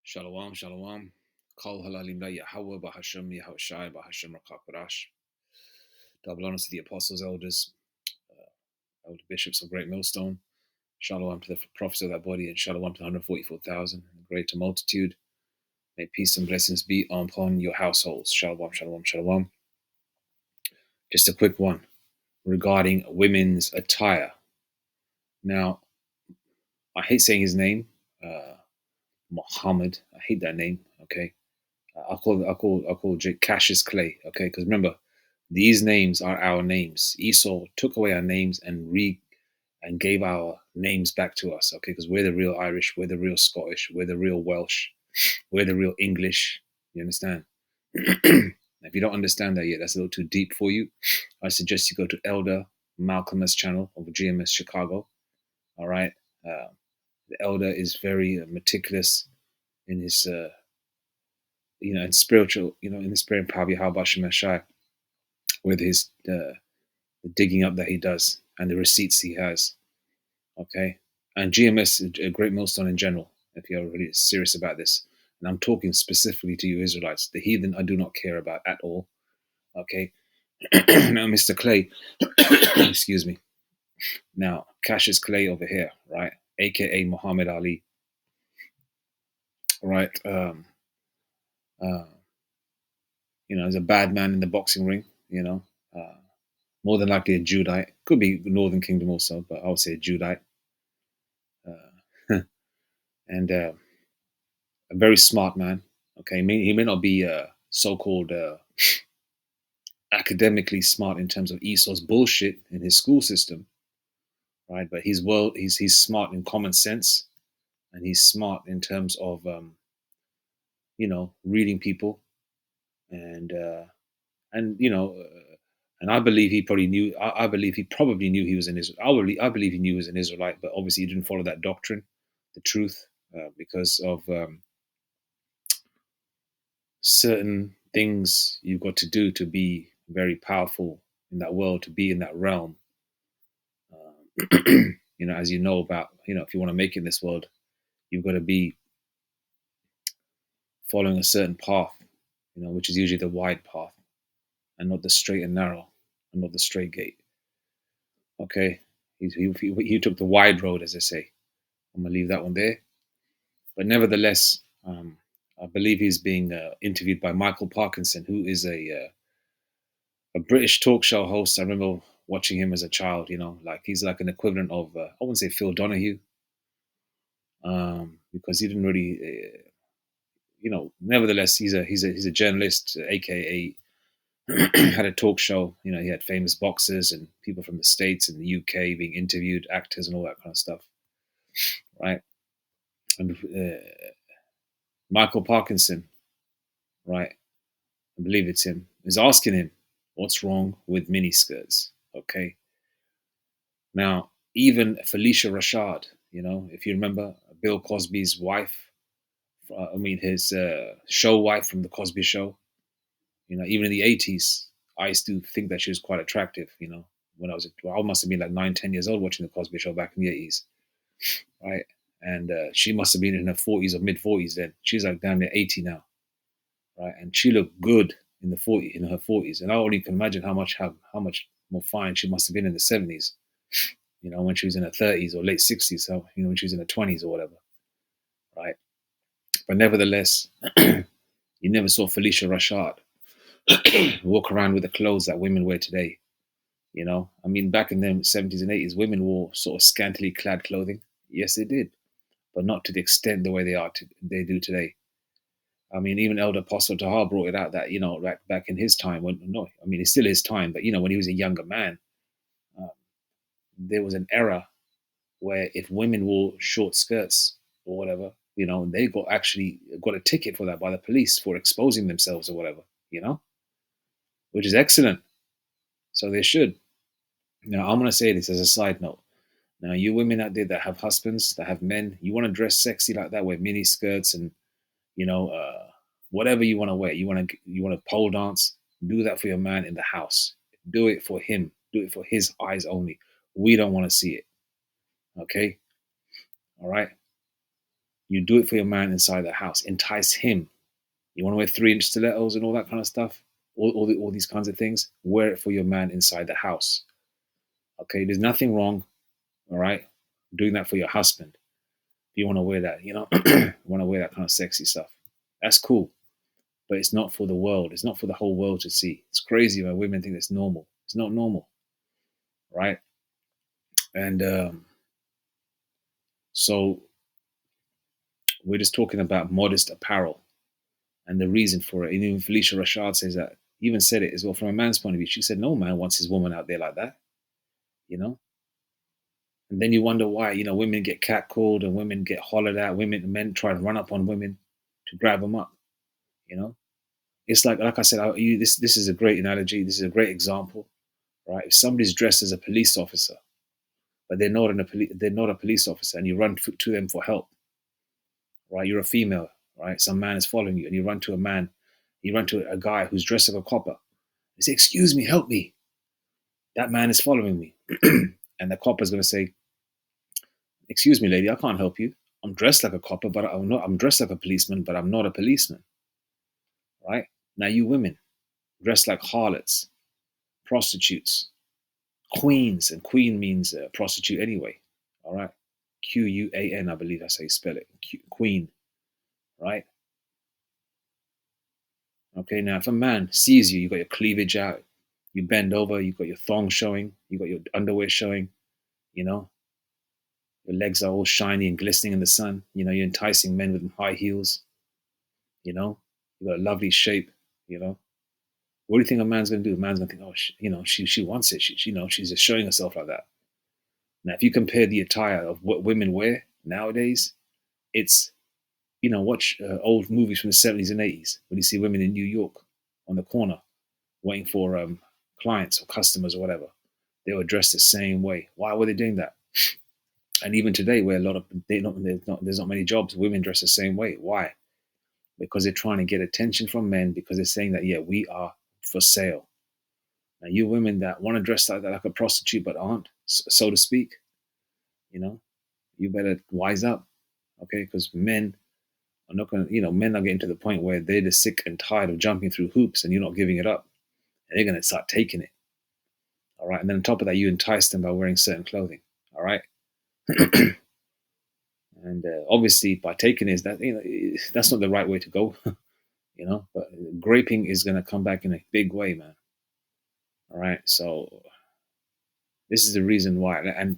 Shalom, shalom. Kol halalim Yahweh Bahashem Yahushai Bahashem Rakakadash. Double honors to the apostles, elders, elder bishops of Great Millstone. Shalom to the prophets of that body, and shalom to the 144,000, greater multitude. May peace and blessings be upon your households. Shalom, shalom, shalom. Just a quick one regarding women's attire. Now, I hate saying his name, Muhammad. I hate that name. Okay, I'll call Jake Cassius Clay. Okay, because remember, these names are our names. Esau took away our names and gave our names back to us. Okay, because we're the real Irish, we're the real Scottish, we're the real Welsh, we're the real English. You understand? If you don't understand that yet, that's a little too deep for you. I suggest you go to Elder Malcolm's channel of GMS Chicago. All right, the elder is very meticulous in his, in spiritual, in the spirit and power of Yahweh Shemashai, with his the digging up that he does and the receipts he has. Okay, and GMS, a Great Millstone in general. If you're really serious about this, and I'm talking specifically to you Israelites, the heathen I do not care about at all. Okay, now Mr. Clay, excuse me. Now Cassius Clay over here, right, aka Muhammad Ali, right? He's a bad man in the boxing ring. More than likely a Judite. Could be Northern Kingdom also, but I would say a Judite. And a very smart man. Okay, he may not be so-called academically smart in terms of Esau's bullshit in his school system, right? But he's smart in common sense, and he's smart in terms of reading people, and and I believe he probably knew. I believe he probably knew he was an Israel. I believe he knew he was an Israelite, but obviously he didn't follow that doctrine, the truth, because of certain things you've got to do to be very powerful in that world, to be in that realm. As you know about, if you want to make it in this world, you've got to be following a certain path, which is usually the wide path and not the straight and narrow and not the straight gate. Okay. He took the wide road, as I say. I'm going to leave that one there. But nevertheless, I believe he's being interviewed by Michael Parkinson, who is a British talk show host. I remember watching him as a child. Like he's like an equivalent of I wouldn't say Phil Donahue, because he didn't really, Nevertheless, he's a journalist, aka had a talk show. He had famous boxers and people from the States and the UK being interviewed, actors and all that kind of stuff, right? And Michael Parkinson, right? I believe it's him, is asking him, what's wrong with miniskirts? Okay. Now, even Felicia Rashad, if you remember Bill Cosby's wife, his show wife from the Cosby Show, even in the 80s, I used to think that she was quite attractive, when I must have been like 9, 10 years old watching the Cosby Show back in the 80s, right? And she must have been in her 40s or mid 40s then. She's like damn near 80 now, right? And she looked good in her 40s, and I only can imagine how much more fine she must have been in the 70s, when she was in her 30s or late 60s, so when she was in her 20s or whatever, right? But nevertheless, you never saw Felicia Rashad walk around with the clothes that women wear today. Back in the 70s and 80s, women wore sort of scantily clad clothing. Yes, they did, but not to the extent the way they do today. Even Elder Apostle Tahar brought it out that, back in his time, it's still his time, but, when he was a younger man, there was an era where if women wore short skirts or whatever, they actually got a ticket for that by the police for exposing themselves or whatever, which is excellent. So they should. Now, I'm going to say this as a side note. Now, you women out there that have husbands, that have men, you want to dress sexy like that, wear mini skirts and, whatever you want to wear. You want to pole dance, do that for your man in the house. Do it for him. Do it for his eyes only. We don't want to see it. Okay? All right? You do it for your man inside the house. Entice him. You want to wear 3-inch stilettos and all that kind of stuff, all these kinds of things. Wear it for your man inside the house. Okay, there's nothing wrong. All right, doing that for your husband. If you want to wear that, want to wear that kind of sexy stuff. That's cool, but it's not for the world. It's not for the whole world to see. It's crazy when women think it's normal. It's not normal, right? And so we're just talking about modest apparel and the reason for it. And even Felicia Rashad says that, even said it as well from a man's point of view. She said, no man wants his woman out there like that, you know? And then you wonder why, women get catcalled and women get hollered at, men try to run up on women to grab them up, you know? It's like I said, this is a great analogy. This is a great example, right? If somebody's dressed as a police officer, but they're not a police officer, and you run to them for help, right? You're a female, right? Some man is following you, and you run to a guy who's dressed like a copper. You say, "Excuse me, help me." That man is following me, and the copper is going to say, "Excuse me, lady, I can't help you. I'm dressed like a copper, but I'm not. I'm dressed like a policeman, but I'm not a policeman." Right? Now, you women dressed like harlots, prostitutes, queens, and queen means prostitute anyway. All right, Quan, I believe that's how you spell it. Queen, right? Okay. Now, if a man sees you, you got your cleavage out, you bend over, you got your thong showing, you got your underwear showing, you know, your legs are all shiny and glistening in the sun. You're enticing men with high heels. You got a lovely shape. You know, what do you think a man's going to do? A man's going to think, oh, she wants it. She's just showing herself like that. Now, if you compare the attire of what women wear nowadays, it's watch old movies from the 70s and 80s when you see women in New York on the corner waiting for clients or customers or whatever. They were dressed the same way. Why were they doing that? And even today, where there's not many jobs, women dress the same way. Why? Because they're trying to get attention from men, because they're saying that, yeah, we are for sale. Now, you women that want to dress like that, like a prostitute, but aren't, so to speak, you better wise up, okay? Because men are not going to, men are getting to the point where they're just sick and tired of jumping through hoops and you're not giving it up. And they're going to start taking it. All right. And then on top of that, you entice them by wearing certain clothing. All right. And obviously, by taking is that, that's not the right way to go, but graping is going to come back in a big way, man. All right. So this is the reason why. And,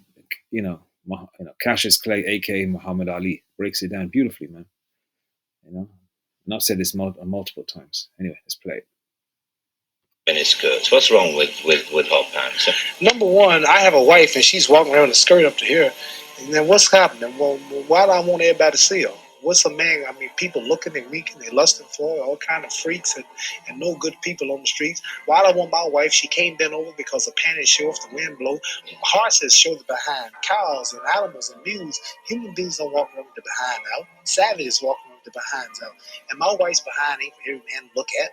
Cassius Clay, aka Muhammad Ali, breaks it down beautifully, man. And I've said this multiple times. Anyway, let's play it. Mini skirts. What's wrong with hot pants? Number one, I have a wife and she's walking around with a skirt up to here. And then what's happening? Well, why do I want everybody to see her? What's a man? I mean, people looking and weaking, they lusting for her, all kind of freaks and no good people on the streets. Why do I want my wife? She came bent over because the panties show off the wind blow. Horses show the behind. Cows and animals and mules. Human beings don't walk around with the behind out. Savages walk around with the behinds out. And my wife's behind ain't for every man to look at.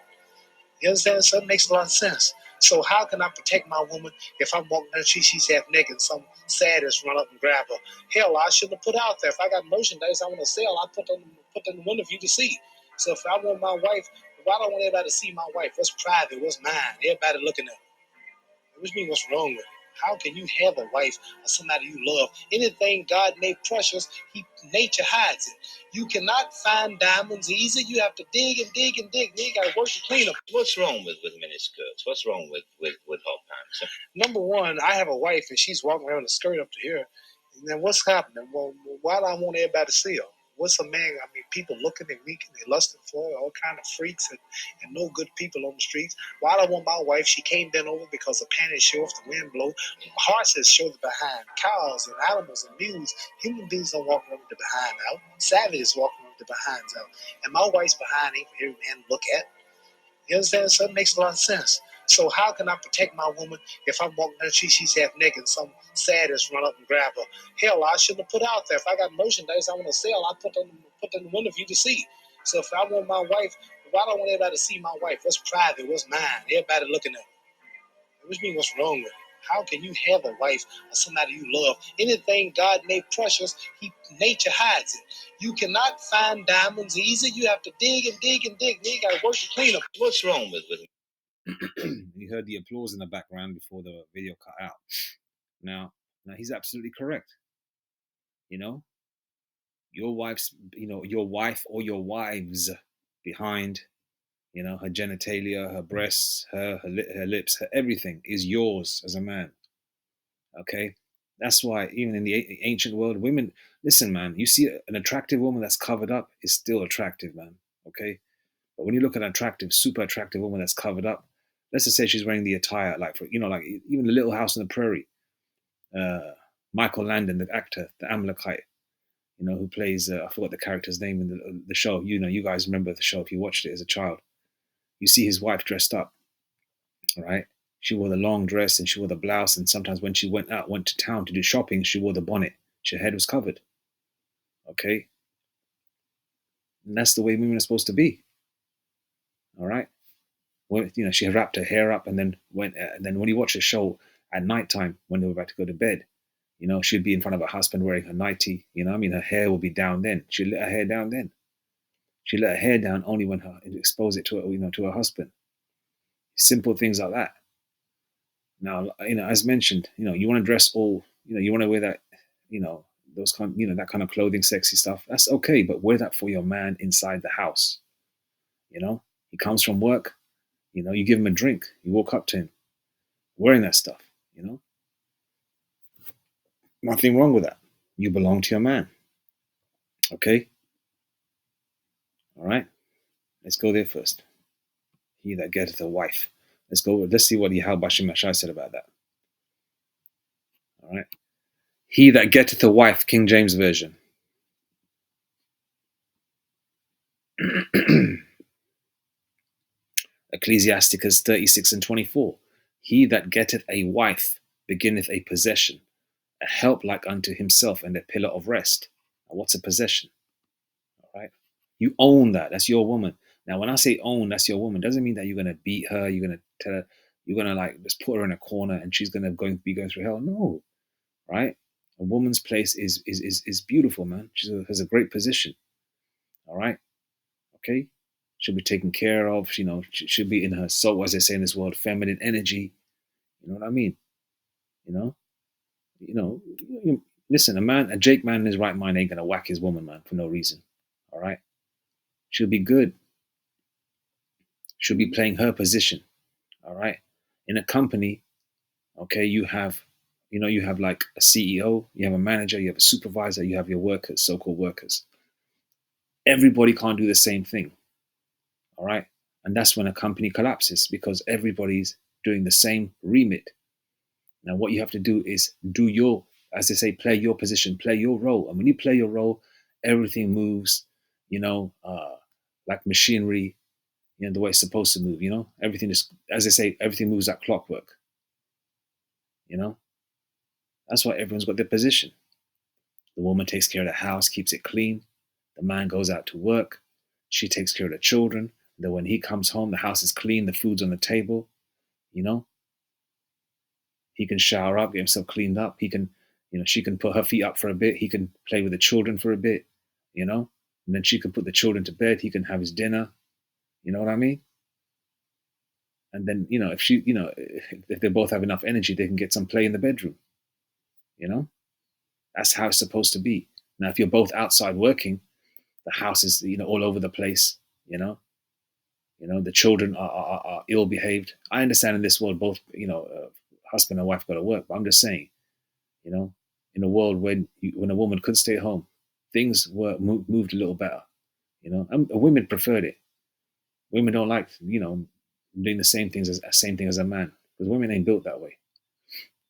You understand? So it makes a lot of sense. So how can I protect my woman if I'm walking down the street, she's half naked, and some sadist run up and grab her? Hell, I shouldn't have put out there. If I got merchandise I want to sell, I put in the window for you to see. So if I want my wife, why do I want everybody to see my wife? What's private? What's mine? Everybody looking at her. Which means what's wrong with it? How can you have a wife or somebody you love? Anything God made precious, nature hides it. You cannot find diamonds easy. You have to dig and dig and dig. Then you got to work to clean them. What's wrong with mini skirts? What's wrong with hot pants? Number one, I have a wife and she's walking around with a skirt up to here. And then what's happening? Well, why do I want everybody to see her? What's a man? I mean, people looking and weaking, they lusting for her, all kind of freaks and no good people on the streets. Why do I want my wife? She came bent over because the panties show off the wind blow. Horses show the behind. Cows and animals and mules. Human beings don't walk around with the behind out. Savages walk around with the behinds out. And my wife's behind ain't for every man to look at. You understand? So it makes a lot of sense. So how can I protect my woman if I'm walking down the street, she's half naked, and some sadist run up and grab her? Hell, I shouldn't have put out there. If I got merchandise I want to sell, I put in the window for you to see. So if I want my wife, why do I want everybody to see my wife? What's private? What's mine? Everybody looking at her. Which means what's wrong with it? How can you have a wife or somebody you love? Anything God made precious, nature hides it. You cannot find diamonds easy. You have to dig and dig and dig. Then you got to work to clean them. What's wrong with You heard the applause in the background before the video cut out. Now, now he's absolutely correct. You know, your wife's, your wife or your wives behind, her genitalia, her breasts, her lips, her everything is yours as a man. Okay, that's why even in the ancient world, women, listen, man, you see an attractive woman that's covered up is still attractive, man. Okay, but when you look at an attractive, super attractive woman that's covered up, let's just say she's wearing the attire, like for like even the Little House on the Prairie, uh, Michael Landon, the actor, the Amalekite, who plays I forgot the character's name in the show. You guys remember the show if you watched it as a child. You see his wife dressed up, right? She wore the long dress and she wore the blouse, and sometimes when she went to town to do shopping, she wore the bonnet. Her head was covered. Okay, and that's the way women are supposed to be. All right. Well, she wrapped her hair up, and then when you watch the show at nighttime when they were about to go to bed, she'd be in front of her husband wearing her nightie. I mean, her hair will be down then. She'd let her hair down then. She let her hair down only when her expose it to her, to her husband. Simple things like that. Now, as mentioned, you want to dress all, you want to wear that, you know, those kind, that kind of clothing, sexy stuff. That's okay, but wear that for your man inside the house. He comes from work. You give him a drink. You walk up to him wearing that stuff. Nothing wrong with that. You belong to your man. Okay. All right. Let's go there first. He that getteth a wife. Let's go. Let's see what Yahal Bashim Mashai said about that. All right. He that getteth a wife, King James Version. Ecclesiasticus 36 and 24. He that getteth a wife beginneth a possession, a help like unto himself, and a pillar of rest. Now, what's a possession? All right. You own that. That's your woman. Now, when I say own, that's your woman, doesn't mean that you're going to beat her. You're going to tell her, you're going to like just put her in a corner and she's going to be going through hell. No, right? A woman's place is beautiful, man. Has a great position. All right. Okay. She'll be taken care of. She'll be in her soul, as they say in this world, feminine energy. You know what I mean? You know, you know, listen, a Jake man in his right mind ain't gonna whack his woman, man, for no reason. All right. She'll be good. She'll be playing her position. All right. In a company, okay, you have like a CEO, you have a manager, you have a supervisor, you have your workers, so-called workers. Everybody can't do the same thing. All right. And that's when a company collapses because everybody's doing the same remit. Now, what you have to do is as they say, play your position, play your role. And when you play your role, everything moves, like machinery, the way it's supposed to move, everything is, as they say, everything moves like clockwork, you know. That's why everyone's got their position. The woman takes care of the house, keeps it clean. The man goes out to work. She takes care of the children. Then when he comes home, the house is clean, the food's on the table, you know. He can shower up, get himself cleaned up. He can, she can put her feet up for a bit. He can play with the children for a bit, and then she can put the children to bed. He can have his dinner. You know what I mean? And then, if they both have enough energy, they can get some play in the bedroom. You know, that's how it's supposed to be. Now, if you're both outside working, the house is, all over the place. The children are ill behaved. I understand in this world, both, husband and wife got to work, but I'm just saying, you know, in a world when a woman could stay home, things were moved a little better. And women preferred it. Women don't like doing the same thing as a man because women ain't built that way.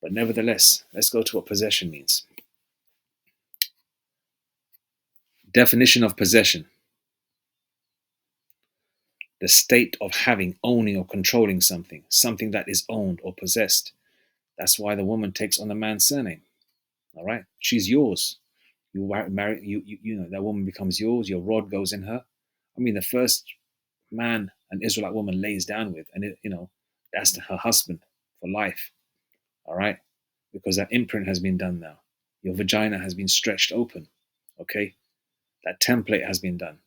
But nevertheless, let's go to what possession means. Definition of possession: the state of having, owning, or controlling something, something that is owned or possessed. That's why the woman takes on the man's surname. All right, she's yours. You marry, that woman becomes yours. Your rod goes in her. I mean, the first man an Israelite woman lays down with, and that's her husband for life. All right, because that imprint has been done now. Your vagina has been stretched open. Okay, that template has been done.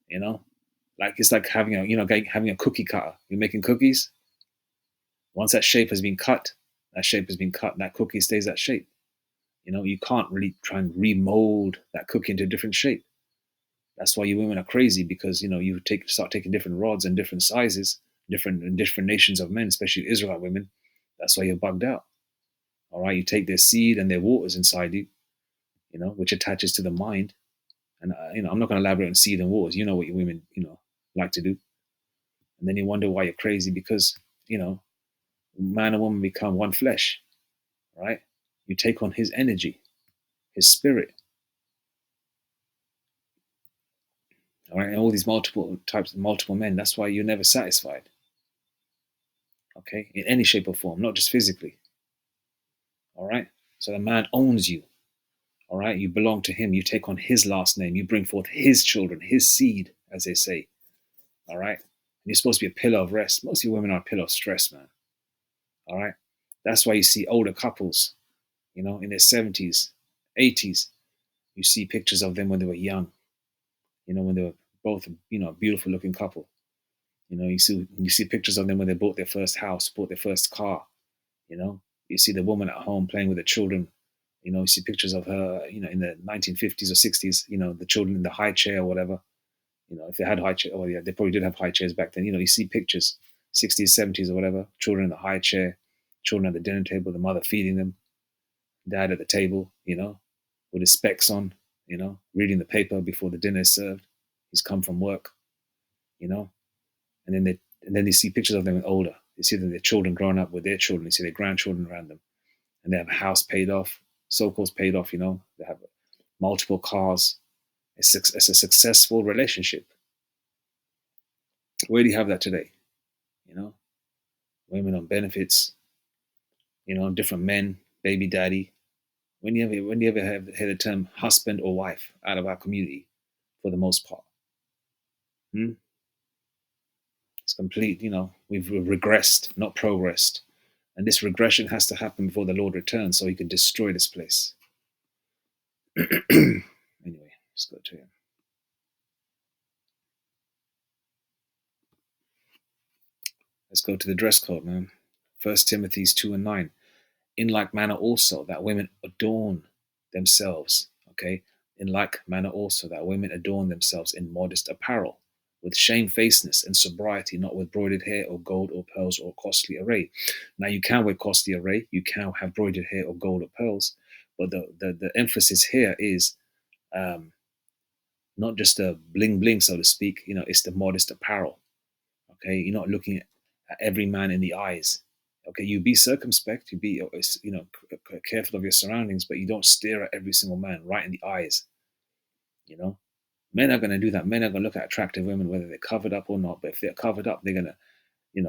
You know, like it's like having having a cookie cutter. You're making cookies. Once that shape has been cut, that shape has been cut. That cookie stays that shape. You can't really try and remold that cookie into a different shape. That's why you women are crazy because you start taking different rods and different sizes, different nations of men, especially Israelite women. That's why you're bugged out. All right, you take their seed and their waters inside you, which attaches to the mind. And I'm not going to elaborate on seed and waters. You know what you women like to do, and then you wonder why you're crazy because man and woman become one flesh, right? You take on his energy, his spirit, all right, and all these multiple types of multiple men. That's why you're never satisfied, okay, in any shape or form, not just physically, all right. So the man owns you, all right. You belong to him. You take on his last name. You bring forth his children, his seed, as they say, all right. And you're supposed to be a pillar of rest. Most of you women are a pillar of stress, man. All right. That's why you see older couples, in their 70s, 80s. You see pictures of them when they were young, when they were both, a beautiful looking couple. You see pictures of them when they bought their first house, bought their first car. You know, you see the woman at home playing with the children. You see pictures of her, in the 1950s or 60s. The children in the high chair or whatever. If they had high chair, oh yeah, they probably did have high chairs back then. You see pictures, 60s, 70s or whatever. Children in the high chair, children at the dinner table, the mother feeding them, dad at the table, with his specs on, reading the paper before the dinner is served. He's come from work, you know, and then they see pictures of them older. You see them, their children growing up with their children. You see their grandchildren around them, and they have a house paid off, so-called paid off. They have multiple cars. It's a successful relationship. Where do you have that today? You know, Women on benefits. Different men, baby daddy. When you ever have heard the term husband or wife out of our community, for the most part? Hmm? It's complete. We've regressed, not progressed. And this regression has to happen before the Lord returns so he can destroy this place. Anyway, let's go to him. Let's go to the dress code, man. 1 Timothy 2:9. In like manner also that women adorn themselves, okay? In like manner also that women adorn themselves in modest apparel, with shamefacedness and sobriety, not with broidered hair or gold or pearls or costly array. Now you can wear costly array, you can have broidered hair or gold or pearls, but the emphasis here is not just the bling bling, so to speak. It's the modest apparel. Okay, you're not looking at every man in the eyes. Okay, you be circumspect, you be careful of your surroundings, but you don't stare at every single man right in the eyes. You know, Men are going to do that. Men are going to look at attractive women whether they're covered up or not. But if they're covered up, they're going to, you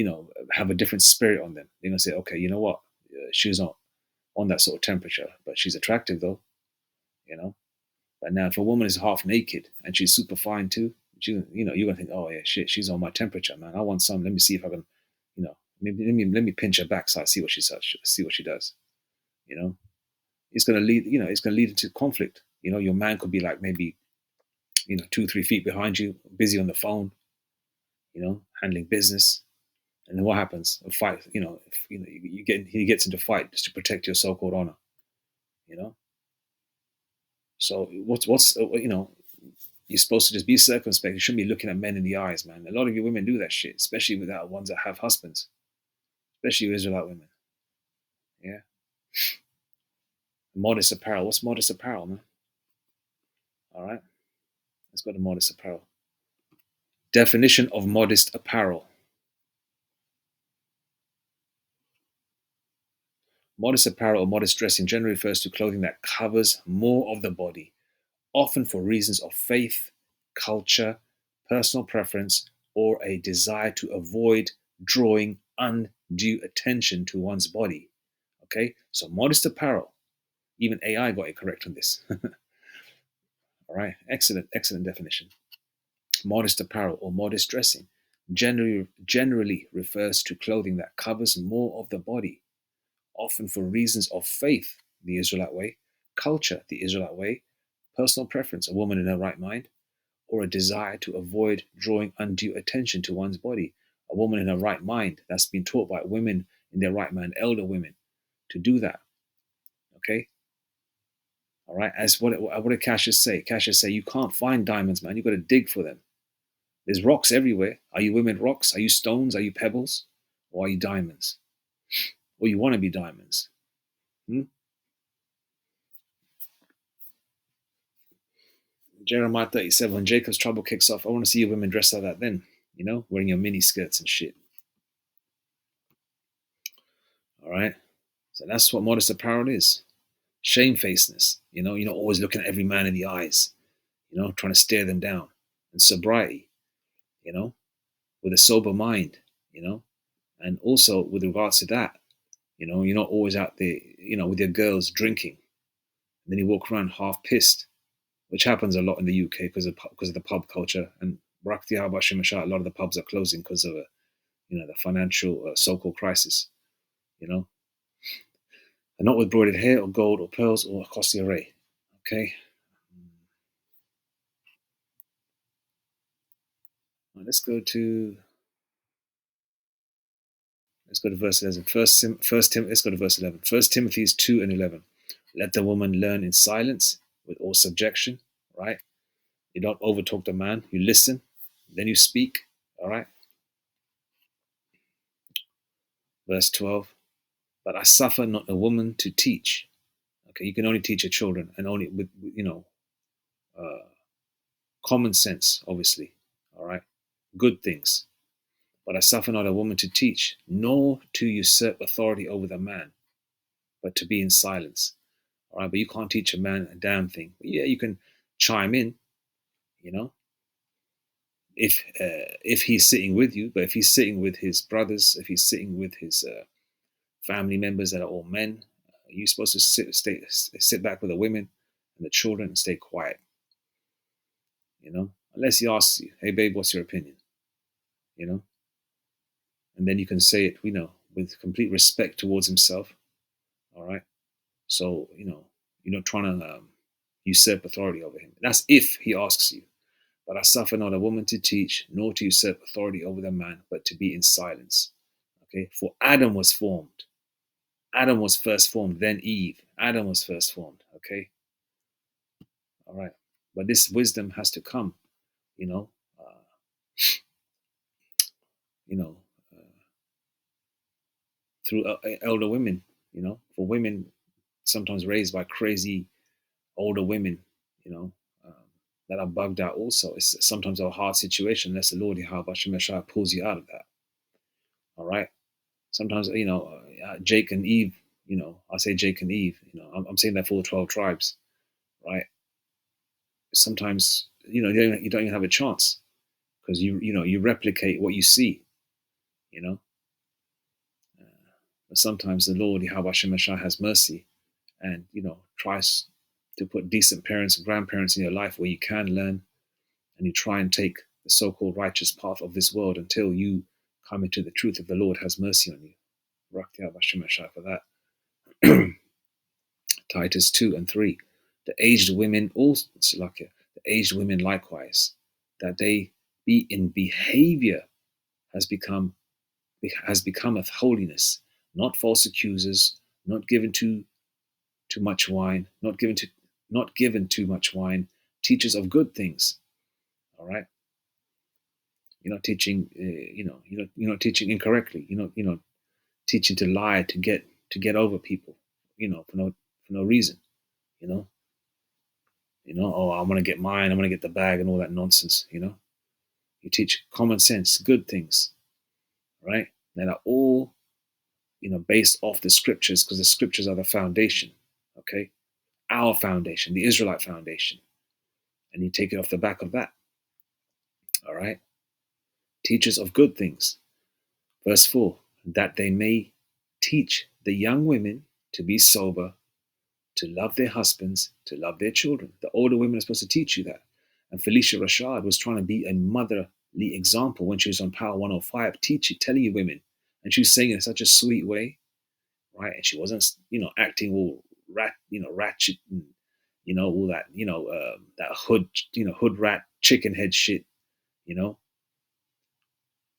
know, have a different spirit on them. They're going to say, okay, you know what, she's not on that sort of temperature, but she's attractive though. You know. But now, if a woman is half naked and she's super fine too, you're gonna think, oh yeah, shit, she's on my temperature, man. I want some. Let me see if I can, maybe let me pinch her backside, see what she says, see what she does. You know, it's gonna lead, it's gonna lead into conflict. Your man could be like maybe, 2, 3 feet behind you, busy on the phone, handling business, and then what happens? A fight. If, he gets into fight just to protect your so-called honor. You know. So what's you're supposed to just be circumspect. You shouldn't be looking at men in the eyes, man. A lot of you women do that shit, especially with that ones that have husbands, especially Israelite women. Yeah. Modest apparel. What's modest apparel, man? All right. Let's go to modest apparel. Definition of modest apparel. Modest apparel or modest dressing generally refers to clothing that covers more of the body, often for reasons of faith, culture, personal preference, or a desire to avoid drawing undue attention to one's body. Okay, so modest apparel. Even AI got it correct on this. All right, excellent definition. Modest apparel or modest dressing generally refers to clothing that covers more of the body, often for reasons of faith, the Israelite way, culture, the Israelite way, personal preference, a woman in her right mind, or a desire to avoid drawing undue attention to one's body, a woman in her right mind. That's been taught by women in their right mind, elder women, to do that. Okay, all right. As what did Cassius say? Cassius say you can't find diamonds, man. You got to dig for them. There's rocks everywhere. Are you women rocks? Are you stones? Are you pebbles? Or are you diamonds? Or you want to be diamonds? Hmm? Jeremiah 37, when Jacob's trouble kicks off, I want to see you women dressed like that then, wearing your mini skirts and shit. All right. So that's what modest apparel is. Shamefacedness, you're not always looking at every man in the eyes, trying to stare them down. And sobriety, with a sober mind, and also with regards to that, you're not always out there, with your girls drinking. And then you walk around half pissed, which happens a lot in the UK because of the pub culture. And a lot of the pubs are closing because of the financial so-called crisis, and not with broided hair or gold or pearls or costly array. Okay, right, let's go to verse 11. Let's go to verse 11. 1 Timothy 2 and 11. Let the woman learn in silence with all subjection. Right? You don't overtalk the man. You listen, then you speak. All right. Verse 12. But I suffer not a woman to teach. Okay, you can only teach your children, and only with uh, common sense, obviously. All right, good things. But I suffer not a woman to teach, nor to usurp authority over the man, but to be in silence. All right, but you can't teach a man a damn thing. But yeah, you can chime in, you know, if he's sitting with you. But if he's sitting with his brothers, if he's sitting with his family members that are all men, you're supposed to sit back with the women and the children and stay quiet. Unless he asks you, "Hey, babe, what's your opinion?" You know, and then you can say it, with complete respect towards himself. All right. So you're not trying to usurp authority over him. That's if he asks you. But I suffer not a woman to teach, nor to usurp authority over the man, but to be in silence. Okay. For Adam was formed. Adam was first formed, then Eve. Adam was first formed. Okay. All right. But this wisdom has to come, you know, uh, you know, uh, through elder women. For women sometimes raised by crazy older women, you know, um, that are bugged out. Also, it's sometimes a hard situation unless the Lord Yahweh Shemeshah pulls you out of that. All right. Sometimes, Jake and Eve. I say Jake and Eve. I'm saying that for all 12 tribes, right? Sometimes, you don't even have a chance because you replicate what you see, you know. But sometimes the Lord Yahweh Shemeshah has mercy, and tries to put decent parents and grandparents in your life where you can learn, and you try and take the so-called righteous path of this world until you come into the truth of the Lord has mercy on you. For that. Titus 2 and 3. The aged women also, the aged women likewise, that they be in behavior has becometh holiness, not false accusers, not given to too much wine, not given too much wine, teachers of good things. All right, you're not teaching, you're not teaching incorrectly. You're not teaching to lie to get over people, for no reason. You know, oh, I want to get mine, I want to get the bag, and all that nonsense. You teach common sense, good things, right? That are all based off the scriptures, because the scriptures are the foundation. Okay, our foundation, the Israelite foundation, and you take it off the back of that. All right, teachers of good things. Verse 4, that they may teach the young women to be sober, to love their husbands, to love their children. The older women are supposed to teach you that. And Felicia Rashad was trying to be a motherly example when she was on Power 105, telling you women. And she was saying it in such a sweet way, right? And she wasn't, acting all ratchet, and all that, that hood rat chicken head shit, you know,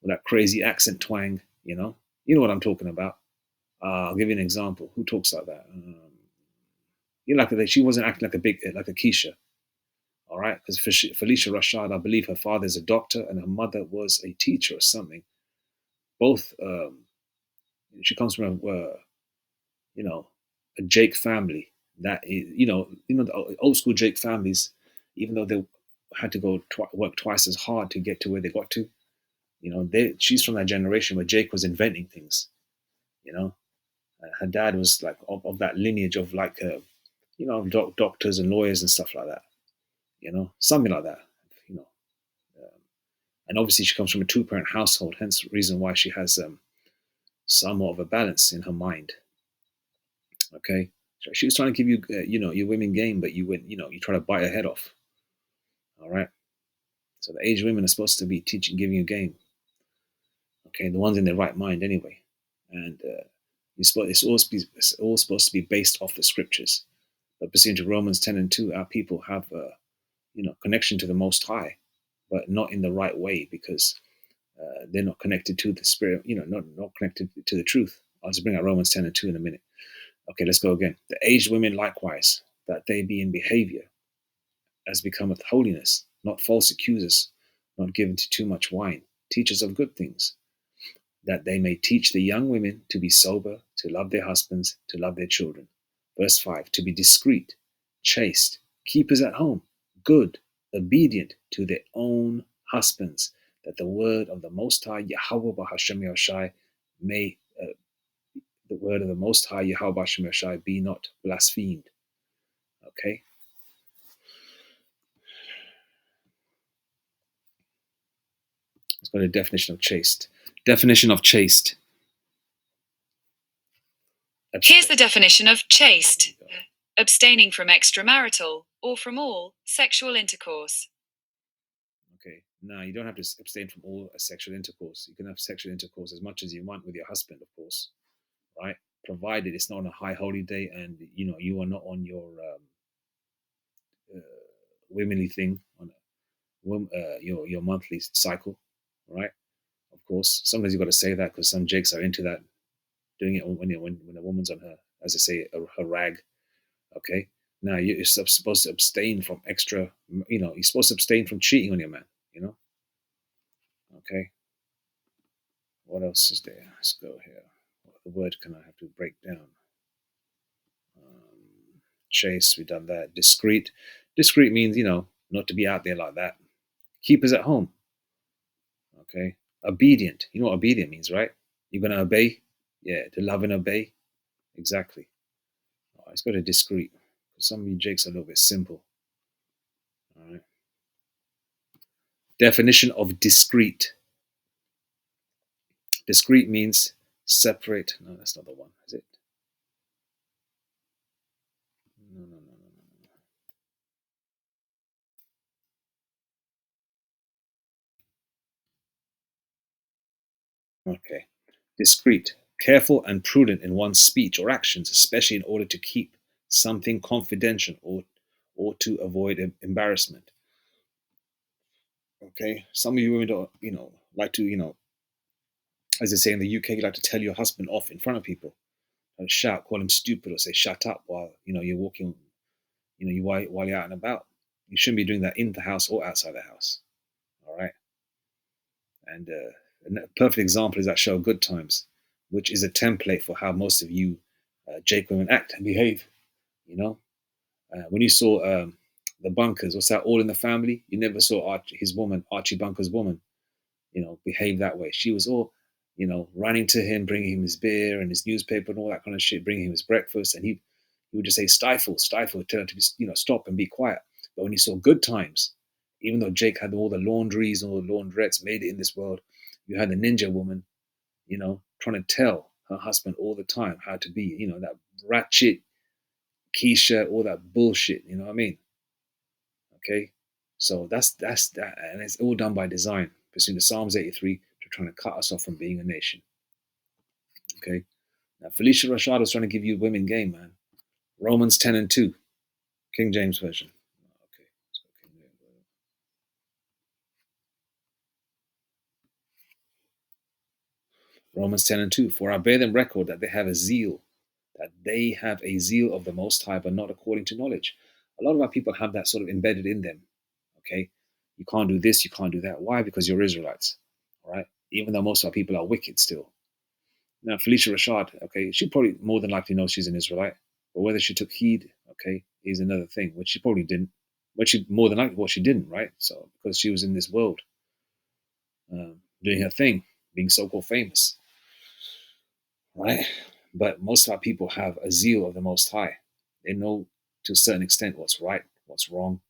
with that crazy accent twang, you know what I'm talking about. I'll give you an example. Who talks like that? She wasn't acting like a like a Keisha, all right? Because Felicia Rashad, I believe her father is a doctor and her mother was a teacher or something. Both, she comes from you know, a Jake family that is, the old school Jake families, even though they had to work twice as hard to get to where they got to, she's from that generation where Jake was inventing things, you know. Her dad was like of that lineage of like, doctors and lawyers and stuff like that, something like that, you know. Um, and obviously, she comes from a two-parent household, hence the reason why she has somewhat of a balance in her mind. Okay, so she was trying to give you, your women game, but you went, you try to bite her head off. All right. So the aged women are supposed to be teaching, giving you game. Okay, the ones in their right mind, anyway. And it's all supposed to be based off the scriptures. But pursuant to Romans 10:2, our people have, connection to the Most High, but not in the right way because they're not connected to the Spirit. Not connected to the truth. I'll just bring out Romans 10:2 in a minute. Okay, let's go again. The aged women likewise, that they be in behavior as becometh holiness, not false accusers, not given to too much wine, teachers of good things, that they may teach the young women to be sober, to love their husbands, to love their children. Verse 5, to be discreet, chaste, keepers at home, good, obedient to their own husbands, that the word of the Most High Yahweh Bahashem Yoshai may, the word of the Most High Yahweh Bahashem Yoshai be not blasphemed. Okay? Let's go to the definition of chaste. Definition of chaste. Here's the definition of chaste: abstaining from extramarital or from all sexual intercourse. Okay, now you don't have to abstain from all sexual intercourse. You can have sexual intercourse as much as you want with your husband, of course, right? Provided it's not on a high holy day and you are not on your womanly thing on your monthly cycle, right? Of course, sometimes you got to say that because some jakes are into that, doing it when a woman's on her, as I say, her rag. Okay, now you're supposed to abstain from extra. You're supposed to abstain from cheating on your man. Okay. What else is there? Let's go here. What other word can I have to break down? Chase, we've done that. Discreet. Discreet means, not to be out there like that. Keepers at home. Okay. Obedient. You know what obedient means, right? You're going to obey? Yeah, to love and obey. Exactly. All right, let's go to discreet. Some of you jakes are a little bit simple. All right. Definition of discreet. Discreet means separate. No, that's not the one, is it? No, no, no, no. Okay. Discreet, careful and prudent in one's speech or actions, especially in order to keep something confidential or to avoid embarrassment. Okay, some of you women don't, like to, as they say in the UK, you like to tell your husband off in front of people, and shout, call him stupid, or say shut up while you're walking, while you're out and about. You shouldn't be doing that in the house or outside the house. All right, and a perfect example is that show Good Times, which is a template for how most of you Jake women act and behave. When you saw the Bunkers, what's that? All in the Family. You never saw Archie Bunker's woman, behave that way. She was all, running to him, bringing him his beer and his newspaper and all that kind of shit, bringing him his breakfast, and he would just say stifle, stifle, tell her to be, stop and be quiet. But when he saw Good Times, even though Jake had all the laundries and all the laundrettes made it in this world, you had the ninja woman, trying to tell her husband all the time how to be, that ratchet Keisha, all that bullshit. You know what I mean? Okay, so that's that, and it's all done by design. Pursuing the Psalms 83 to trying to cut us off from being a nation. Okay, Now, Felicia Rashad is trying to give you women game, man. Romans 10:2, King James Version. Okay. Romans 10:2. For I bear them record that they have a zeal of the Most High, but not according to knowledge. A lot of our people have that sort of embedded in them. Okay, you can't do this, you can't do that. Why? Because you're Israelites, all right? Even though most of our people are wicked still. Now, Felicia Rashad, okay, she probably more than likely knows she's an Israelite, but whether she took heed, okay, is another thing, which she probably didn't. Which she more than likely, she didn't, right? So because she was in this world, doing her thing, being so-called famous, right? But most of our people have a zeal of the Most High. They know to a certain extent what's right, what's wrong,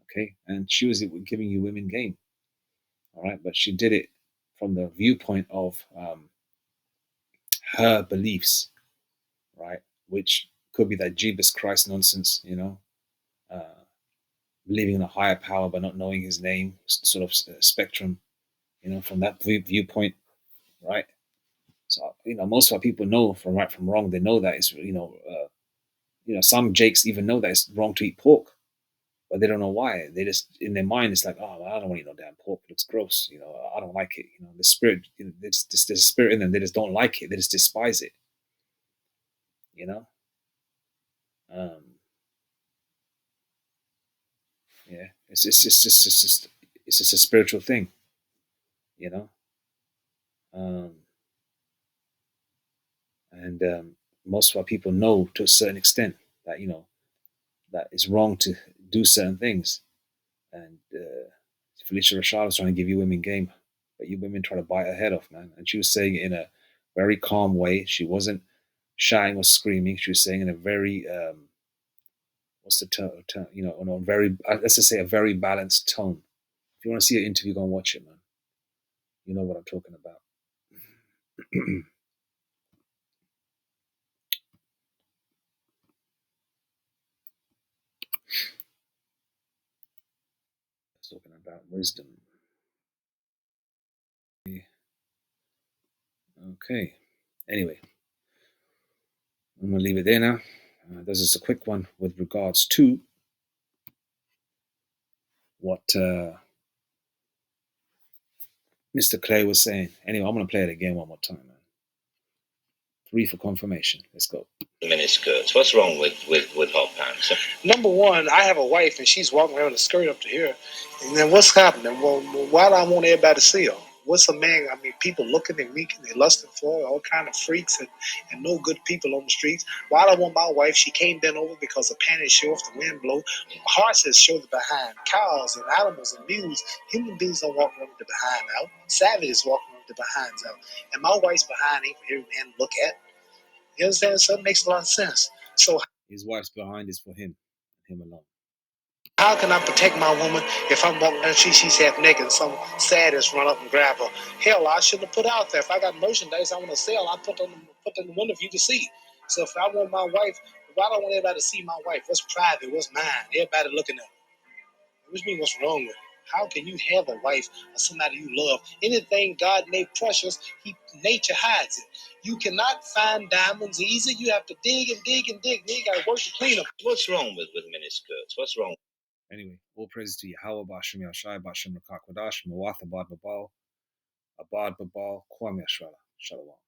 okay? And she was giving you women game, all right? But she did it from the viewpoint of her beliefs, right? Which could be that Jeebus Christ nonsense, believing in a higher power but not knowing his name, sort of spectrum, from that viewpoint, right? So, most of our people know from right from wrong. They know that it's, some Jakes even know that it's wrong to eat pork, but they don't know why. They just, in their mind, it's like, oh, I don't want to eat no damn pork. It looks gross. I don't like it. The spirit, there's a spirit in them. They just don't like it. They just despise it. You know, um, yeah. It's just a spiritual thing. You know, um, and most of our people know to a certain extent that that it's wrong to do certain things. And Felicia Rashad was trying to give you women game, but you women try to bite her head off, man. And she was saying it in a very calm way. She wasn't shouting or screaming. She was saying in a very what's the term? On a very, let's just say, a very balanced tone. If you want to see an interview, go and watch it, man. You know what I'm talking about. Talking about wisdom. Okay. Anyway, I'm gonna leave it there now. This is a quick one with regards to what Mr. Clay was saying. Anyway, I'm gonna play it again one more time, man. 3 for confirmation. Let's go. Miniskirts. What's wrong with hot pants? Number one, I have a wife and she's walking around with a skirt up to here. And then what's happening? Well, why do I want everybody to see her? What's a man? I mean, people looking at me, they lusting for her, all kind of freaks and no good people on the streets. Why do I want my wife? She came bent over because the panties show off the wind blow. Horses show the behind. Cows and animals and mules. Human beings don't walk around with the behind out. Savages walk around with the behinds out. And my wife's behind ain't for every man to look at. You understand? So it makes a lot of sense. So his wife's behind is for him alone. How can I protect my woman if I'm walking down the street, she's half naked, and some sadist run up and grab her? Hell, I shouldn't have put out there. If I got merchandise I want to sell, I put in the window for you to see. So if I want my wife, why don't I want everybody to see my wife? What's private? What's mine? Everybody looking at her. Which means what's wrong with her? How can you have a wife or somebody you love? Anything God made precious, nature hides it. You cannot find diamonds easy. You have to dig and dig and dig. Then you got to work to clean them. What's wrong with miniskirts? What's wrong? Anyway, all praises to Yahweh, Bashem Yashai, Bashem Rakakwadash, Mawatha Bad Babal, Abad Babal, Kwame Shalom.